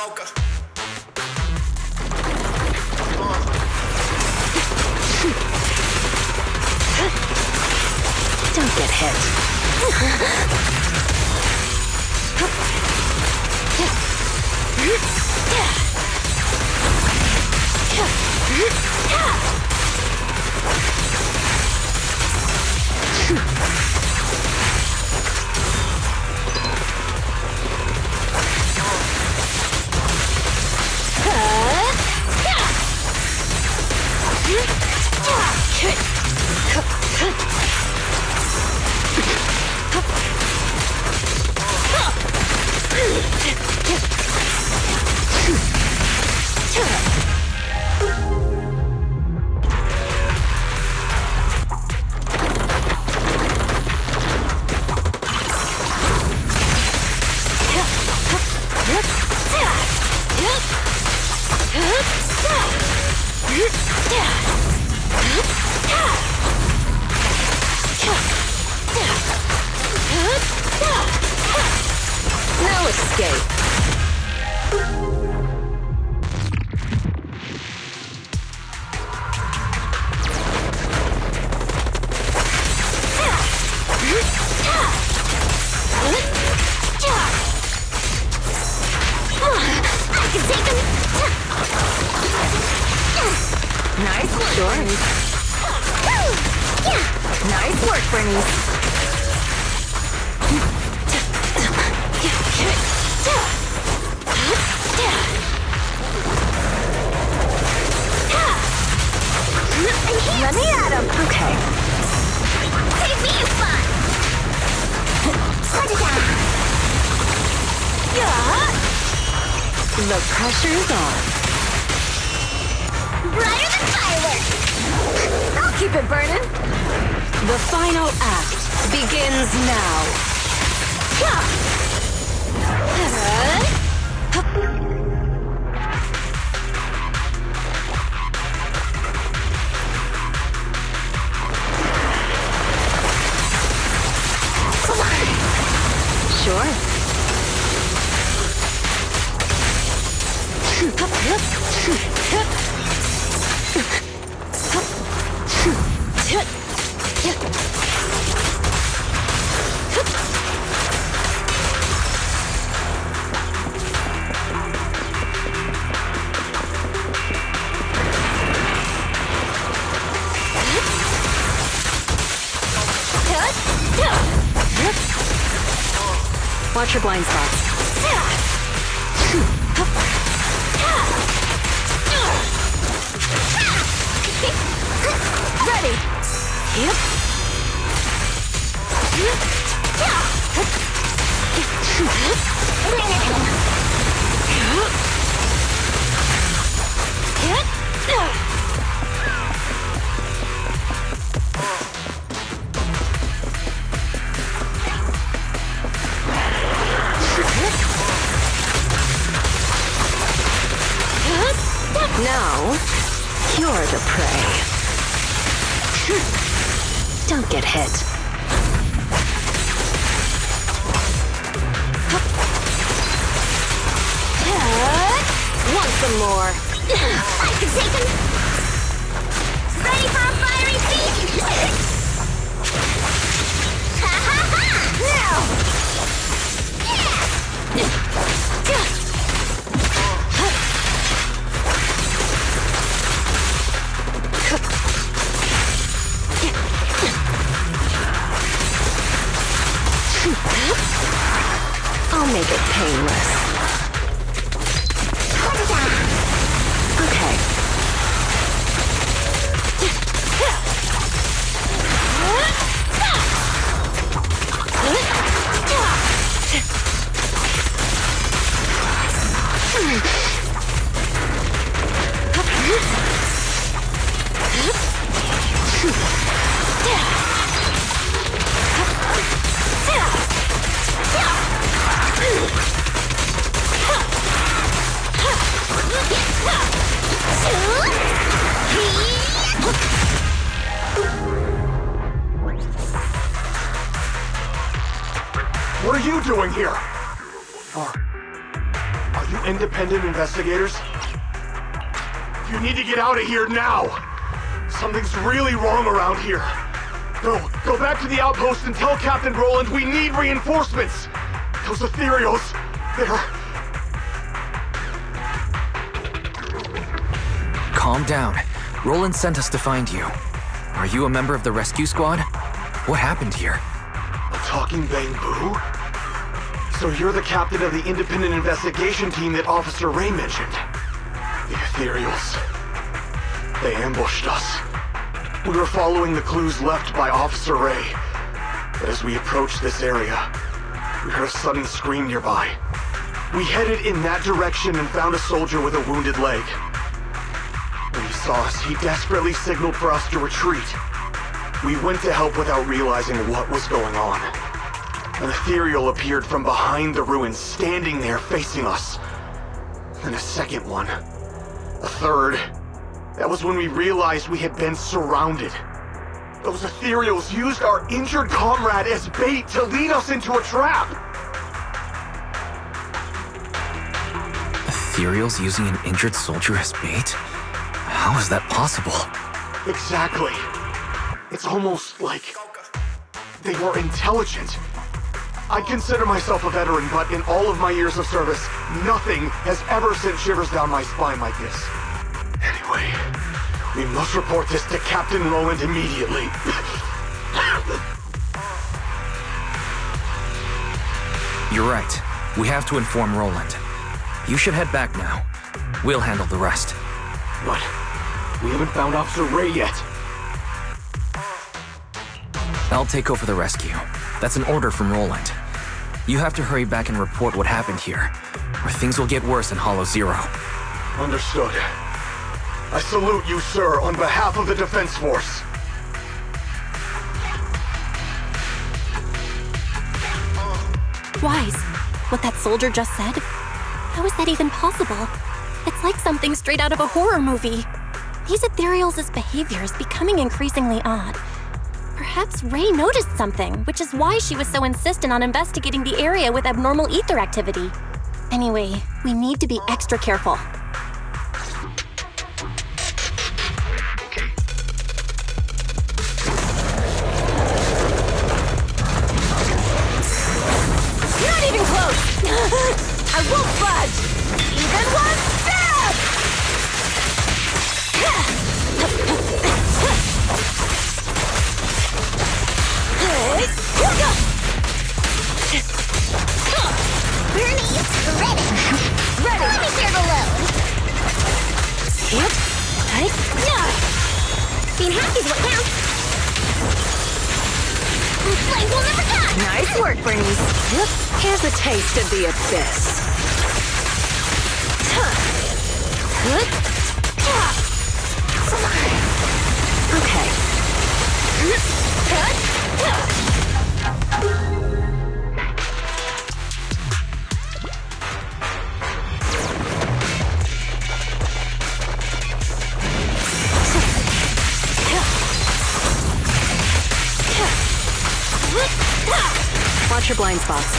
coca. Don't get hit. No escape. I can take him. Nice work, Bernice. Nice work, Bernice. Let me at him. Okay. Take me, you fun. The pressure's on. Brighter than fireworks. I'll keep it burning. The final act begins now. Sure. Watch your blind spots. Ready. Yep. Now, you're the prey. Don't get hit. Want some more? I can take him. Ready for a fiery feast? Ha ha ha! I'll make it painless. Okay. What are you doing here? Are you independent investigators? You need to get out of here now! Something's really wrong around here. Go back to the outpost and tell Captain Roland we need reinforcements! Those ethereals, they're... Calm down. Roland sent us to find you. Are you a member of the rescue squad? What happened here? A talking bamboo? So you're the captain of the independent investigation team that Officer Ray mentioned. The ethereals. They ambushed us. We were following the clues left by Officer Ray. But as we approached this area, we heard a sudden scream nearby. We headed in that direction and found a soldier with a wounded leg. When he saw us, he desperately signaled for us to retreat. We went to help without realizing what was going on. An ethereal appeared from behind the ruins, standing there facing us. Then a second one. A third. That was when we realized we had been surrounded. Those ethereals used our injured comrade as bait to lead us into a trap. Ethereals using an injured soldier as bait? How is that possible? Exactly. It's almost like they were intelligent. I consider myself a veteran, but in all of my years of service, nothing has ever sent shivers down my spine like this. Anyway, we must report this to Captain Roland immediately. You're right. We have to inform Roland. You should head back now. We'll handle the rest. But we haven't found Officer Ray yet. I'll take over the rescue. That's an order from Roland. You have to hurry back and report what happened here, or things will get worse in Hollow Zero. Understood. I salute you, sir, on behalf of the Defense Force. Wise, what that soldier just said? How is that even possible? It's like something straight out of a horror movie. These ethereals' behavior is becoming increasingly odd. Perhaps Ray noticed something, which is why she was so insistent on investigating the area with abnormal ether activity. Anyway, we need to be extra careful. Not even close! I won't budge! Even one step! Bernie, ready. Ready! Let me share the load. Yep. Right? Being happy is what counts. Flames will never die. Nice work, Bernice. Yep. Here's a taste of the abyss. Watch your blind spots.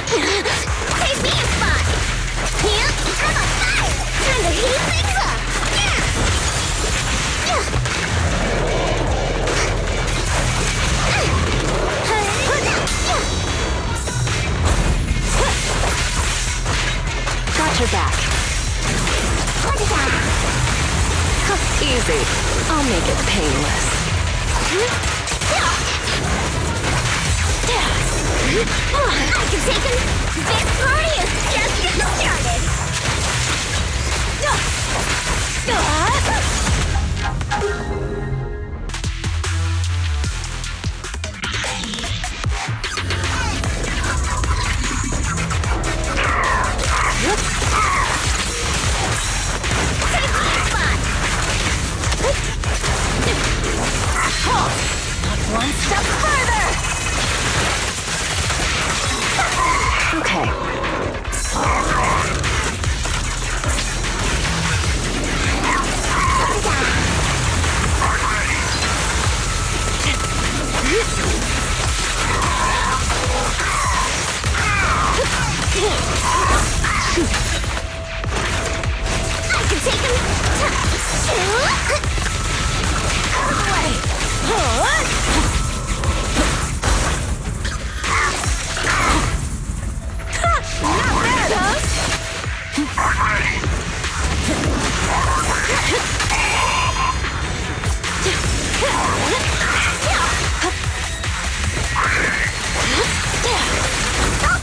Take me a spot. Here, I'm on fire. Time to heat things up. Got your back. Easy. I'll make it painless. I can take him. This party is just getting started. Take me a spot. Not one step further! Okay.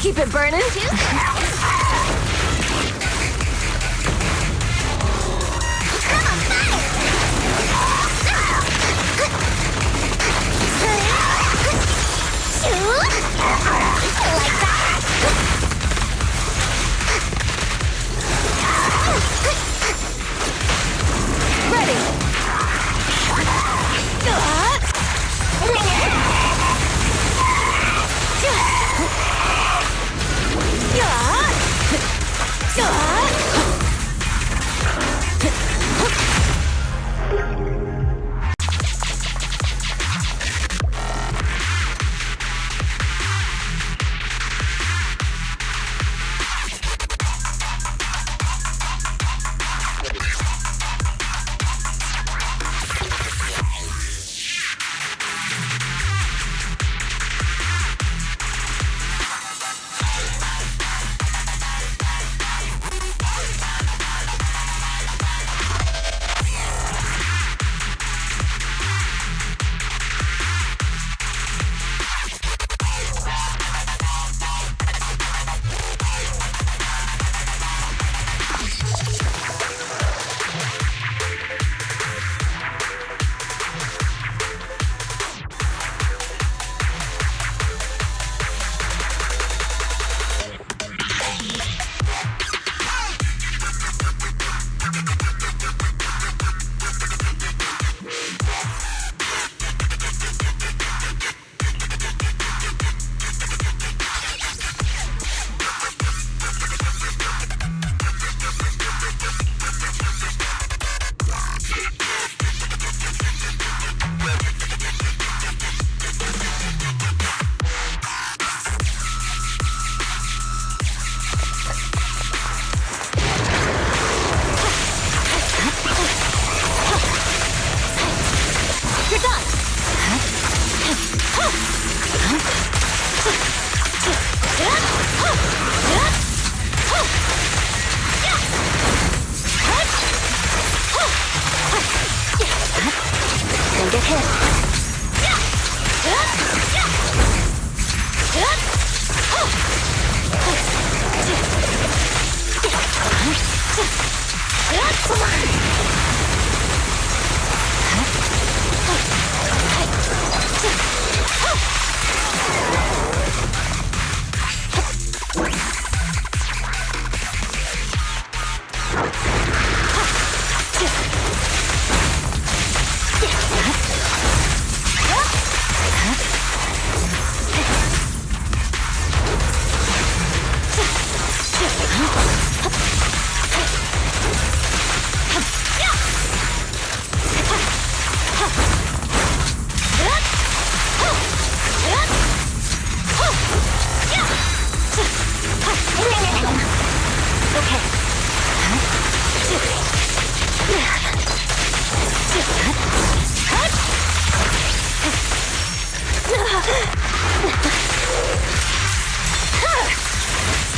Keep it burning.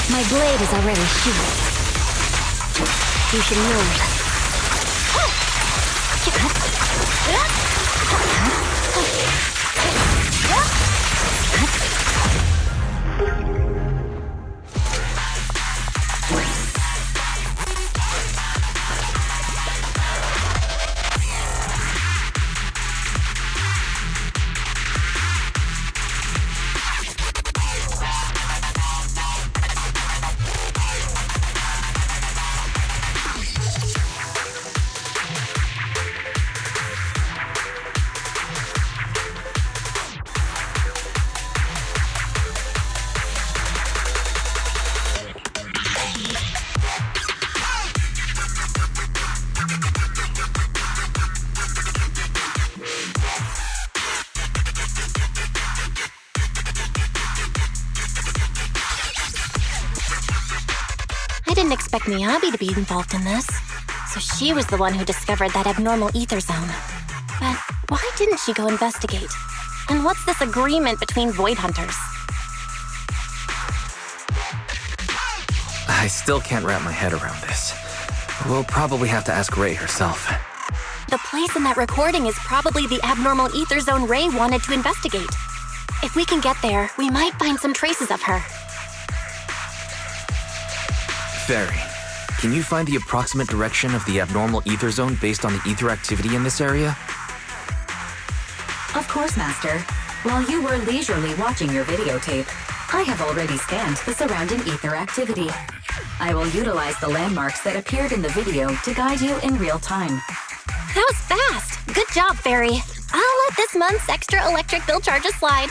My blade is already sheathed. You should know that. I didn't expect Miyabi to be involved in this. So she was the one who discovered that abnormal ether zone. But why didn't she go investigate? And what's this agreement between Void Hunters? I still can't wrap my head around this. We'll probably have to ask Ray herself. The place in that recording is probably the abnormal ether zone Ray wanted to investigate. If we can get there, we might find some traces of her. Fairy, can you find the approximate direction of the abnormal ether zone based on the ether activity in this area? Of course, Master. While you were leisurely watching your videotape, I have already scanned the surrounding ether activity. I will utilize the landmarks that appeared in the video to guide you in real time. That was fast. Good job, Fairy. I'll let this month's extra electric bill charges slide.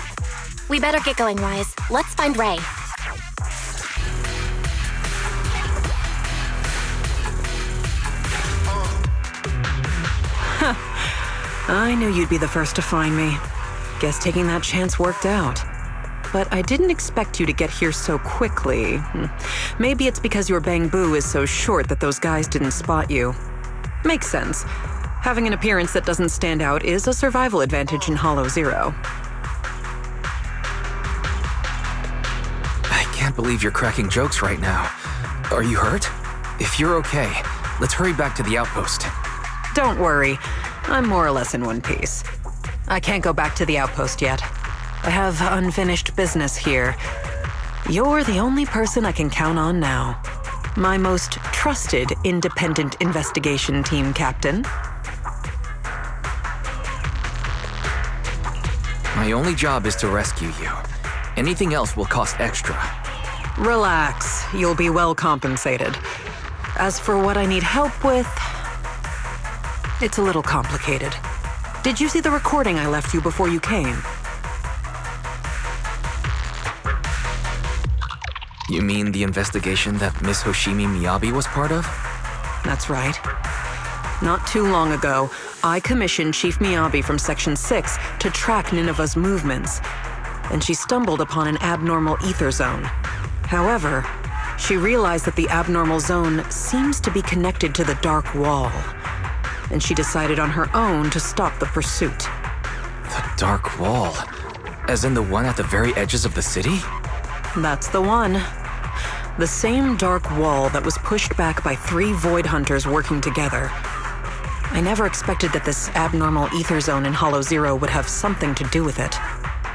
We better get going, Wise. Let's find Ray. I knew you'd be the first to find me. Guess taking that chance worked out. But I didn't expect you to get here so quickly. Maybe it's because your bamboo is so short that those guys didn't spot you. Makes sense. Having an appearance that doesn't stand out is a survival advantage in Hollow Zero. I can't believe you're cracking jokes right now. Are you hurt? If you're okay, let's hurry back to the outpost. Don't worry. I'm more or less in one piece. I can't go back to the outpost yet. I have unfinished business here. You're the only person I can count on now. My most trusted independent investigation team captain. My only job is to rescue you. Anything else will cost extra. Relax. You'll be well compensated. As for what I need help with, it's a little complicated. Did you see the recording I left you before you came? You mean the investigation that Miss Hoshimi Miyabi was part of? That's right. Not too long ago, I commissioned Chief Miyabi from Section 6 to track Nineveh's movements, and she stumbled upon an abnormal ether zone. However, she realized that the abnormal zone seems to be connected to the Dark Wall, and she decided on her own to stop the pursuit. The Dark Wall? As in the one at the very edges of the city? That's the one. The same dark wall that was pushed back by 3 Void Hunters working together. I never expected that this abnormal ether zone in Hollow Zero would have something to do with it.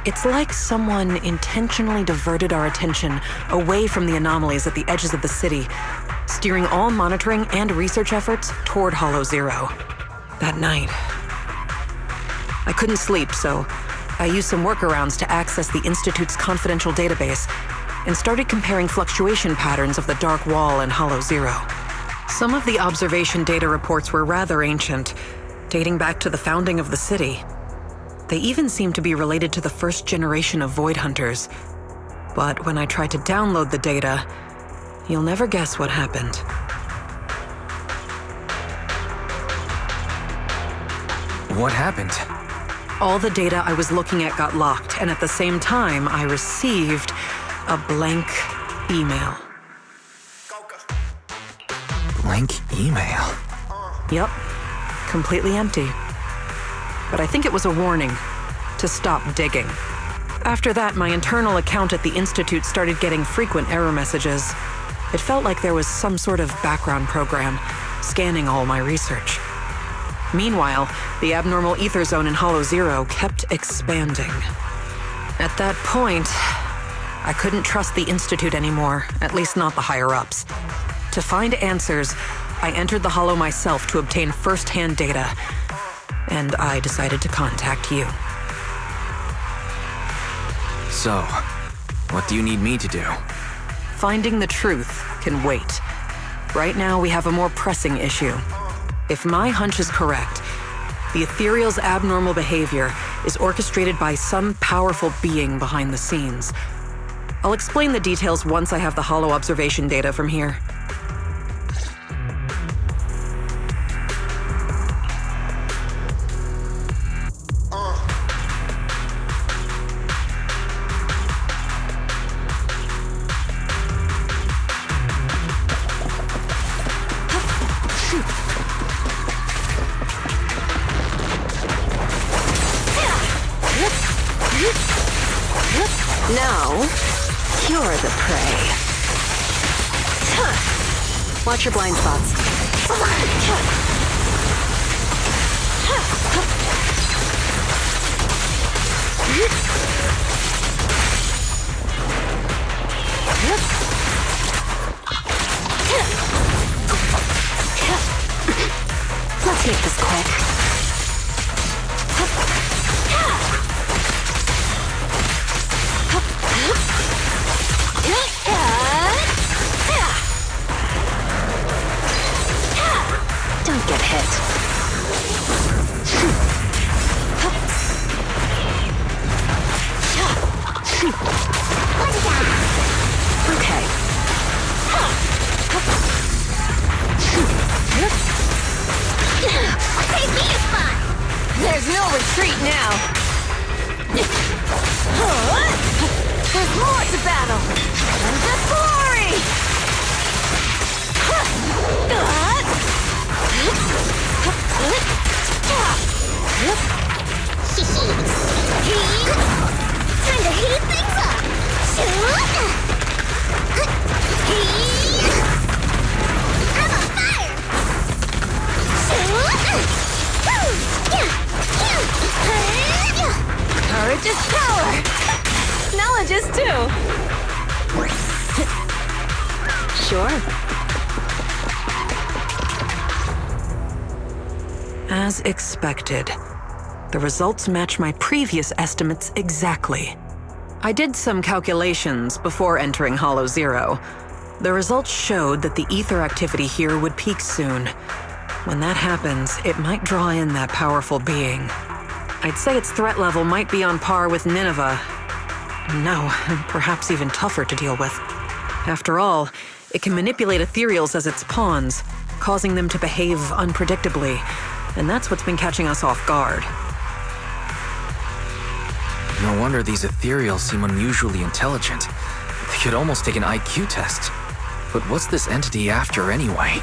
It's like someone intentionally diverted our attention away from the anomalies at the edges of the city, steering all monitoring and research efforts toward Hollow Zero. That night, I couldn't sleep, so I used some workarounds to access the Institute's confidential database and started comparing fluctuation patterns of the Dark Wall and Hollow Zero. Some of the observation data reports were rather ancient, dating back to the founding of the city. They even seemed to be related to the first generation of Void Hunters. But when I tried to download the data, you'll never guess what happened. What happened? All the data I was looking at got locked, and at the same time, I received a blank email. Blank email? Yup, completely empty. But I think it was a warning to stop digging. After that, my internal account at the Institute started getting frequent error messages. It felt like there was some sort of background program scanning all my research. Meanwhile, the abnormal ether zone in Hollow Zero kept expanding. At that point, I couldn't trust the Institute anymore, at least not the higher-ups. To find answers, I entered the Hollow myself to obtain first-hand data, and I decided to contact you. So, what do you need me to do? Finding the truth can wait. Right now, we have a more pressing issue. If my hunch is correct, the Ethereal's abnormal behavior is orchestrated by some powerful being behind the scenes. I'll explain the details once I have the Hollow observation data from here. Now, you're the prey. Watch your blind spots. Let's make this quick. Don't get hit. Okay. Take me a spot! There's no retreat now. There's more to battle. And the glory! Time to heat things up! I'm on fire! Courage is power. Knowledge is too. Sure. As expected, the results match my previous estimates exactly. I did some calculations before entering Hollow Zero. The results showed that the ether activity here would peak soon. When that happens, it might draw in that powerful being. I'd say its threat level might be on par with Nineveh. No, perhaps even tougher to deal with. After all, it can manipulate ethereals as its pawns, causing them to behave unpredictably, and that's what's been catching us off guard. No wonder these ethereals seem unusually intelligent. They could almost take an IQ test. But what's this entity after anyway?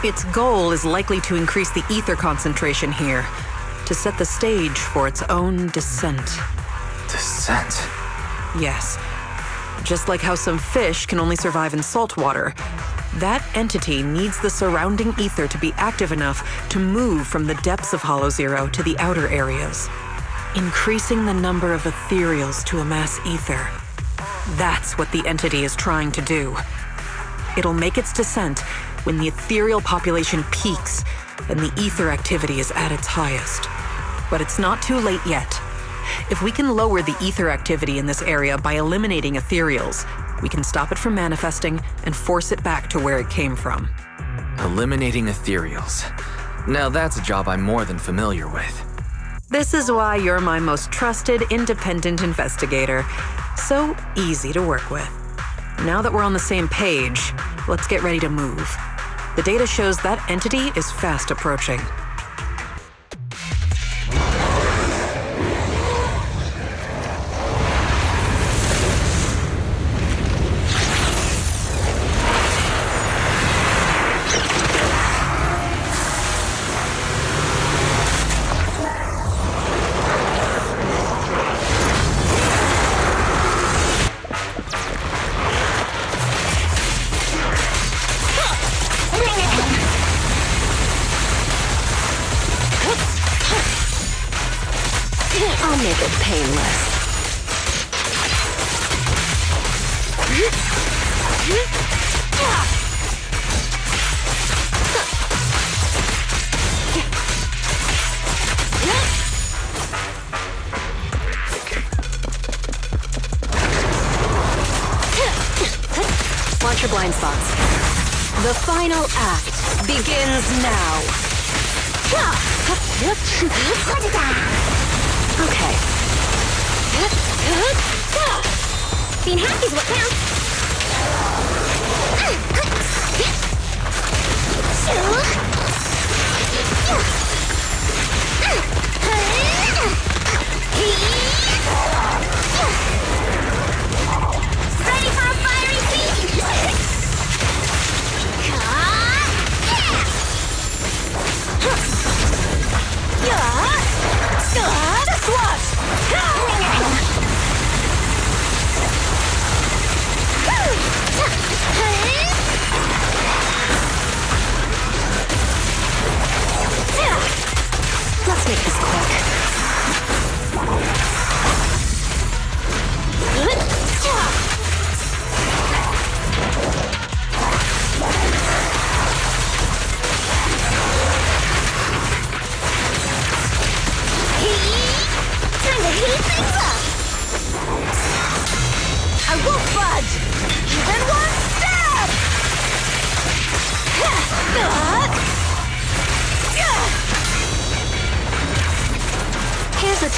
Its goal is likely to increase the ether concentration here, to set the stage for its own descent. Descent? Yes. Just like how some fish can only survive in salt water, that entity needs the surrounding ether to be active enough to move from the depths of Hollow Zero to the outer areas, increasing the number of ethereals to amass ether. That's what the entity is trying to do. It'll make its descent when the ethereal population peaks and the ether activity is at its highest. But it's not too late yet. If we can lower the ether activity in this area by eliminating ethereals, we can stop it from manifesting and force it back to where it came from. Eliminating ethereals. Now that's a job I'm more than familiar with. This is why you're my most trusted independent investigator. So easy to work with. Now that we're on the same page, let's get ready to move. The data shows that entity is fast approaching. I'll make it painless. Launch your blind spots. The final act begins now. Okay. Being happy's what counts. Ready for a fiery beat! Just watch!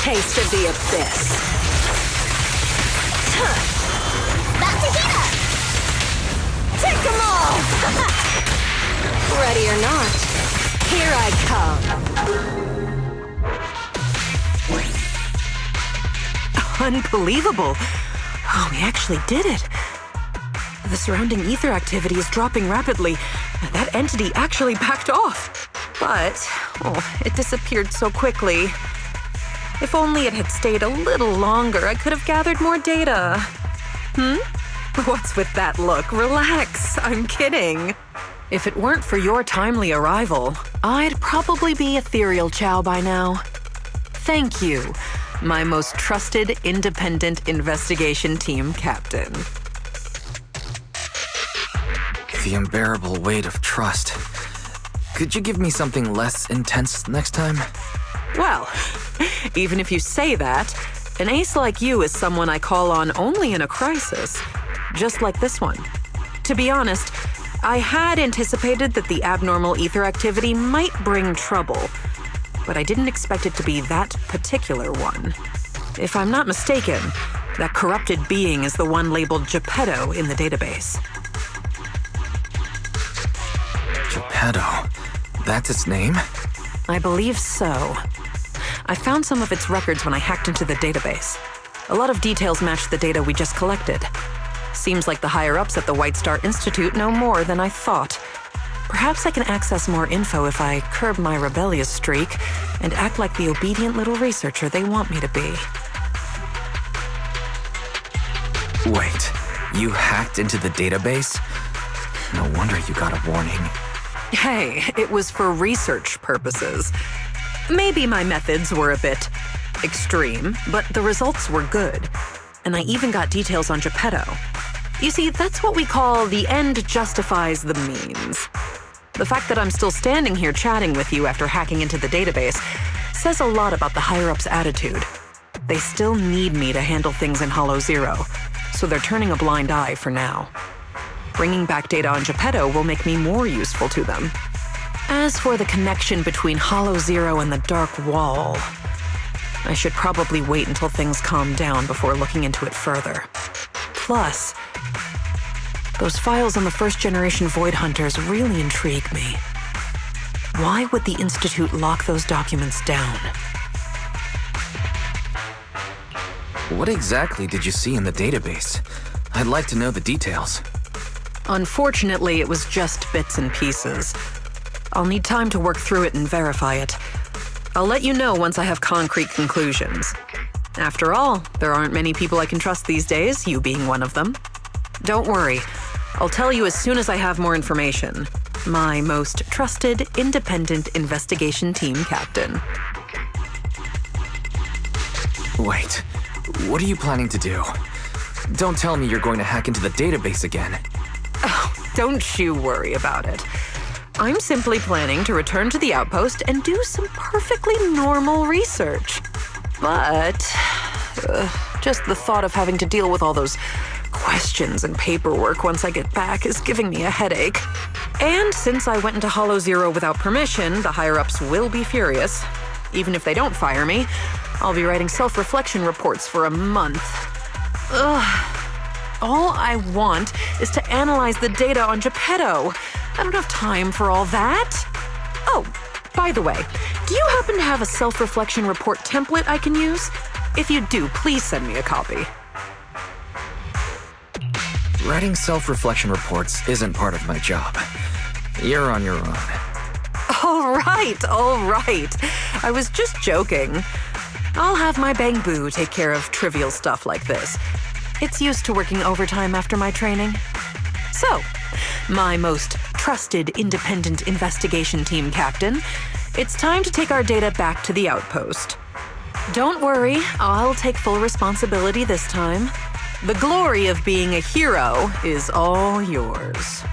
taste of the abyss. Back to Gina! Take them all! Ready or not, here I come. Unbelievable. Oh, we actually did it. The surrounding ether activity is dropping rapidly. That entity actually backed off. But, it disappeared so quickly. If only it had stayed a little longer, I could have gathered more data. What's with that look? Relax, I'm kidding. If it weren't for your timely arrival, I'd probably be Ethereal Chow by now. Thank you, my most trusted independent investigation team captain. The unbearable weight of trust. Could you give me something less intense next time? Well, even if you say that, an ace like you is someone I call on only in a crisis, just like this one. To be honest, I had anticipated that the abnormal ether activity might bring trouble, but I didn't expect it to be that particular one. If I'm not mistaken, that corrupted being is the one labeled Geppetto in the database. Geppetto? That's its name? I believe so. I found some of its records when I hacked into the database. A lot of details match the data we just collected. Seems like the higher-ups at the White Star Institute know more than I thought. Perhaps I can access more info if I curb my rebellious streak and act like the obedient little researcher they want me to be. Wait, you hacked into the database? No wonder you got a warning. Hey, it was for research purposes. Maybe my methods were a bit extreme, but the results were good. And I even got details on Geppetto. You see, that's what we call the end justifies the means. The fact that I'm still standing here chatting with you after hacking into the database says a lot about the higher-ups' attitude. They still need me to handle things in Hollow Zero, so they're turning a blind eye for now. Bringing back data on Geppetto will make me more useful to them. As for the connection between Hollow Zero and the Dark Wall, I should probably wait until things calm down before looking into it further. Plus, those files on the first-generation Void Hunters really intrigue me. Why would the Institute lock those documents down? What exactly did you see in the database? I'd like to know the details. Unfortunately, it was just bits and pieces. I'll need time to work through it and verify it. I'll let you know once I have concrete conclusions. After all, there aren't many people I can trust these days, you being one of them. Don't worry, I'll tell you as soon as I have more information. My most trusted independent investigation team captain. Wait, what are you planning to do? Don't tell me you're going to hack into the database again. Oh, don't you worry about it. I'm simply planning to return to the outpost and do some perfectly normal research. But just the thought of having to deal with all those questions and paperwork once I get back is giving me a headache. And since I went into Hollow Zero without permission, the higher-ups will be furious. Even if they don't fire me, I'll be writing self-reflection reports for a month. Ugh. All I want is to analyze the data on Geppetto. I don't have time for all that. Oh, by the way, do you happen to have a self-reflection report template I can use? If you do, please send me a copy. Writing self-reflection reports isn't part of my job. You're on your own. All right. I was just joking. I'll have my Bang-Boo take care of trivial stuff like this. It's used to working overtime after my training. So, my most trusted independent investigation team captain, it's time to take our data back to the outpost. Don't worry, I'll take full responsibility this time. The glory of being a hero is all yours.